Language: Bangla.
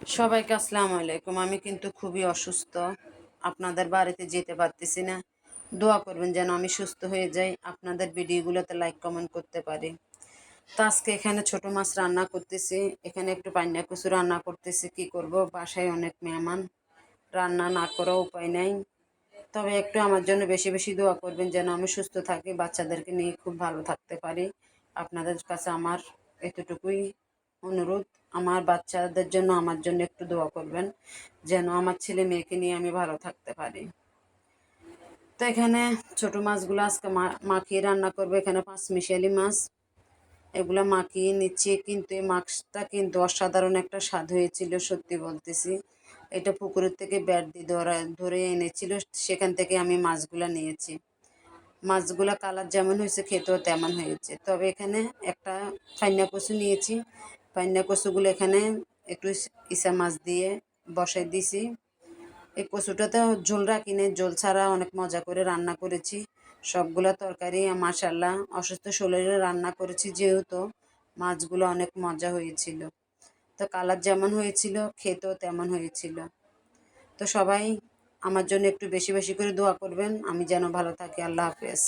সবাইকে আসসালামু আলাইকুম। আমি কিন্তু খুবই অসুস্থ, আপনাদের বাড়িতে যেতে পারতেছি না। দোয়া করবেন যেন আমি সুস্থ হয়ে যাই, আপনাদের ভিডিওগুলোতে লাইক কমেন্ট করতে পারি। তো আজকে এখানে ছোট মাছ রান্না করতেছি, এখানে একটু পান্না কচু রান্না করতেছি। কি করব, বাসায় অনেক মেহমান, রান্না না করাও উপায় নাই। তবে একটু আমার জন্য বেশি বেশি দোয়া করবেন যেন আমি সুস্থ থাকি, বাচ্চাদেরকে নিয়ে খুব ভালো থাকতে পারি। আপনাদের কাছে আমার এতটুকুই অনুরোধ। আমার বাচ্চাদের জন্য আমার জন্য একটু দোয়া করবেন যেন আমার ছেলে মেয়েকে নিয়ে আমি ভালো থাকতে পারি। তো এখানে ছোট মাছগুলো আজকে মাখিয়ে রান্না করবো। এখানে পাঁচ মিশালি মাছ, এগুলো মাখিয়ে নিচ্ছি। কিন্তু এই মাছটা কিন্তু অসাধারণ একটা স্বাদ হয়েছিল, সত্যি বলতেছি। এটা পুকুরের থেকে ব্যাট দিয়ে ধরে এনেছিল, সেখান থেকে আমি মাছগুলো নিয়েছি। মাছগুলা কালার যেমন হয়েছে খেতেও তেমন হয়েছে। তবে এখানে একটা ফাইনা কচু নিয়েছি, ফাইনা কচুগুলো এখানে একটু ইসা মাছ দিয়ে বসাই দিছি। এই কচুটাতে ঝোল রাখিনি, ঝোল ছাড়া অনেক মজা করে রান্না করেছি। সবগুলা তরকারি মাশাল্লাহ অসুস্থ শরীরে রান্না করেছি, যেহেতু মাছগুলো অনেক মজা হয়েছিল। তো কালার যেমন হয়েছিল খেতেও তেমন হয়েছিল। তো সবাই আমার জন্য একটু বেশি বেশি করে দোয়া করবেন, আমি যেন ভালো থাকি। আল্লাহ হাফেজ।